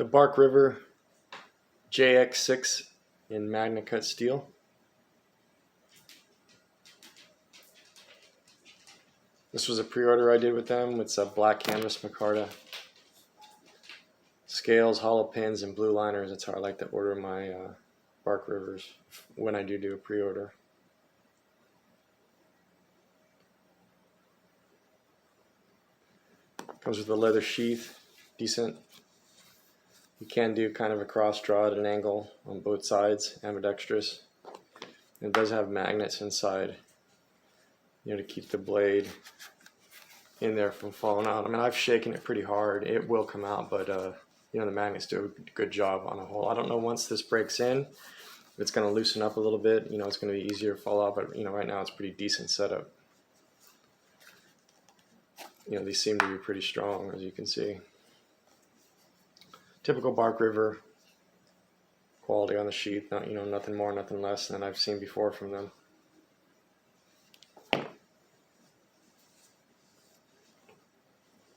The Bark River JX6 in Magnacut steel. This was a pre-order I did with them. It's a black Canvas Micarta Scales, hollow pins, and blue liners. That's how I like to order my Bark Rivers when I do a pre-order. Comes with a leather sheath, decent. You can do kind of a cross draw at an angle on both sides, ambidextrous. It does have magnets inside, to keep the blade in there from falling out. I mean, I've shaken it pretty hard. It will come out, but the magnets do a good job on a whole. I don't know once this breaks in, it's going to loosen up a little bit. It's going to be easier to fall out, but right now it's pretty decent setup. These seem to be pretty strong, as you can see. Typical Bark River quality on the sheath. Nothing more, nothing less than I've seen before from them.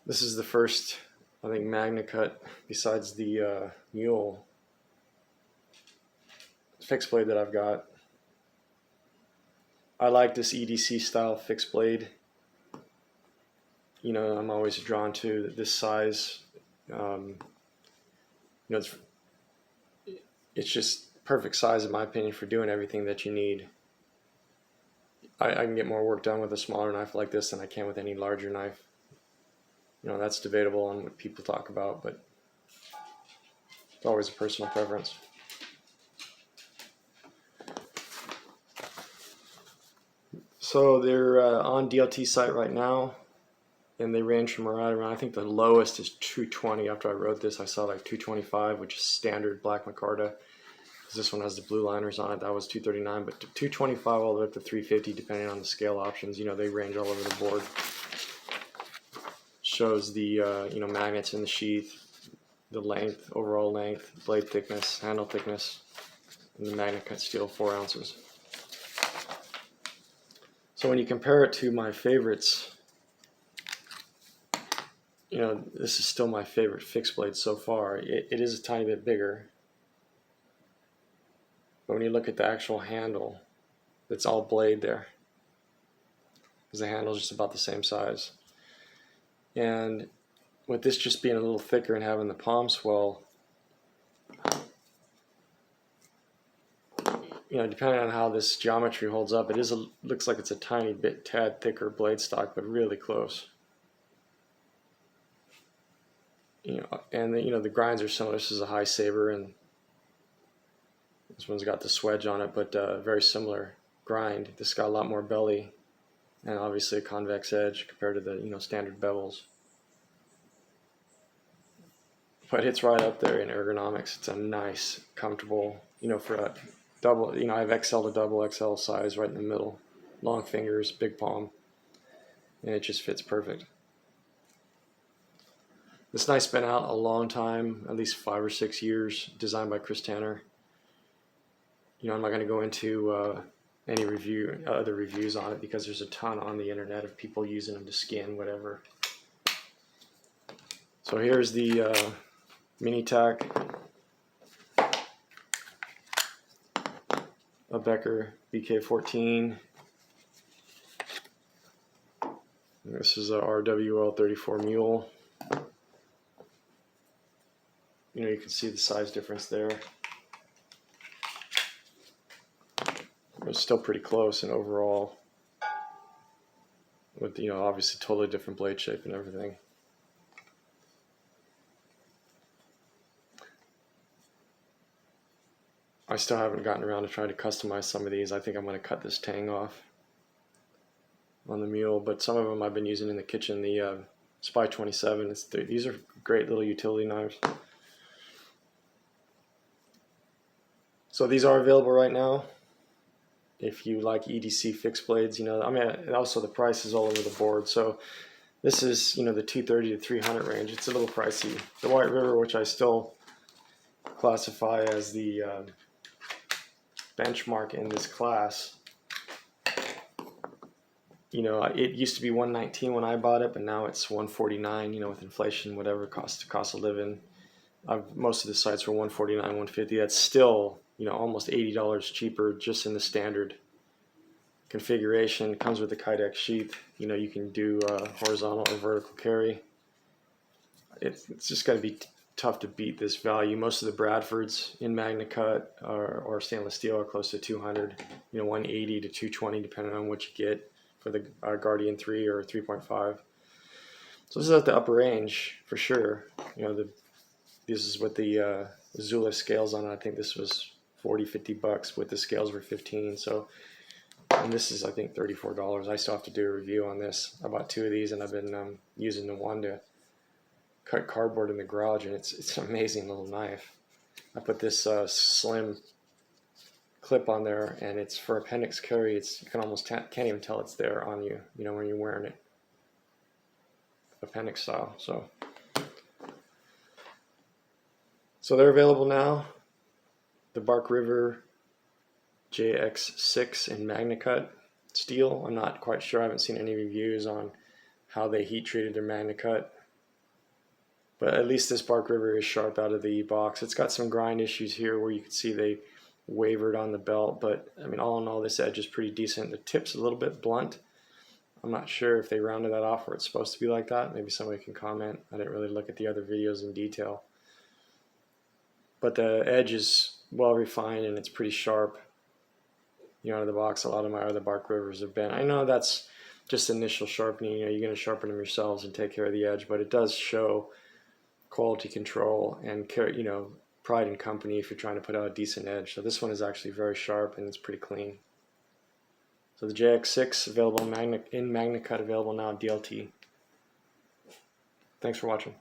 This is the first, I think, Magnacut besides the mule fixed blade that I've got. I like this EDC style fixed blade. I'm always drawn to this size. It's just perfect size in my opinion for doing everything that you need. I can get more work done with a smaller knife like this than I can with any larger knife. That's debatable on what people talk about, but it's always a personal preference. So they're on DLT site right now, and they range from right around, I think the lowest is 220. After I wrote this, I saw like 225, which is standard black micarta. This one has the blue liners on it. That was 239, but 225 all the way up to 350, depending on the scale options. They range all over the board. Shows the magnets in the sheath, the length, overall length, blade thickness, handle thickness, and the Magnacut steel 4 ounces. So when you compare it to my favorites, this is still my favorite fixed blade so far. It is a tiny bit bigger. But when you look at the actual handle, it's all blade there, because the handle is just about the same size. And with this just being a little thicker and having the palm swell, depending on how this geometry holds up, looks like it's a tiny bit tad thicker blade stock, but really close. And the grinds are similar. This is a high saber, and this one's got the swedge on it, but very similar grind. This got a lot more belly, and obviously a convex edge compared to the standard bevels. But it's right up there in ergonomics. It's a nice, comfortable, for a double. I have XL to double XL size right in the middle, long fingers, big palm, and it just fits perfect. This knife's been out a long time, at least 5 or 6 years, designed by Chris Tanner. I'm not going to go into any other reviews on it, because there's a ton on the internet of people using them to skin, whatever. So here's the mini tack, a Becker BK14. This is a RWL 34 mule. You can see the size difference there. It's still pretty close, and overall, with obviously totally different blade shape and everything. I still haven't gotten around to trying to customize some of these. I think I'm going to cut this tang off on the mule, but some of them I've been using in the kitchen. The Spy 27. These are great little utility knives. So these are available right now. If you like EDC fixed blades, also the price is all over the board. So this is, the 230 to 300 range. It's a little pricey. The White River, which I still classify as the benchmark in this class, it used to be $119 when I bought it, but now it's $149. With inflation, whatever, cost of living, Most of the sites were $149, $150. That's still, you know, almost $80 cheaper just in the standard configuration. It comes with the Kydex sheath. You know, you can do horizontal or vertical carry. It's just got to be tough to beat this value. Most of the Bradfords in Magnacut or stainless steel are close to 200, you know, 180 to 220 depending on what you get for the Guardian 3 or 3.5. So this is at the upper range for sure. You know, this is what the Zula scales on. I think this was 40, 50 bucks with the scales were 15. So, and this is I think $34. I still have to do a review on this. I bought 2 of these and I've been using the one to cut cardboard in the garage, and it's an amazing little knife. I put this slim clip on there, and it's for appendix carry. You can almost can't even tell it's there on you, you know, when you're wearing it, appendix style. So they're available now. The Bark River JX6 in Magnacut steel. I'm not quite sure. I haven't seen any reviews on how they heat treated their Magnacut. But at least this Bark River is sharp out of the box. It's got some grind issues here where you can see they wavered on the belt, but I mean, all in all, this edge is pretty decent. The tip's a little bit blunt. I'm not sure if they rounded that off or it's supposed to be like that. Maybe somebody can comment. I didn't really look at the other videos in detail. But the edge is well refined and it's pretty sharp. You know, out of the box, a lot of my other Bark Rivers have been. I know that's just initial sharpening. You know, you're going to sharpen them yourselves and take care of the edge, but it does show quality control and, you know, pride in company if you're trying to put out a decent edge. So this one is actually very sharp and it's pretty clean. So the JX6 available in Magnacut, available now at DLT. Thanks for watching.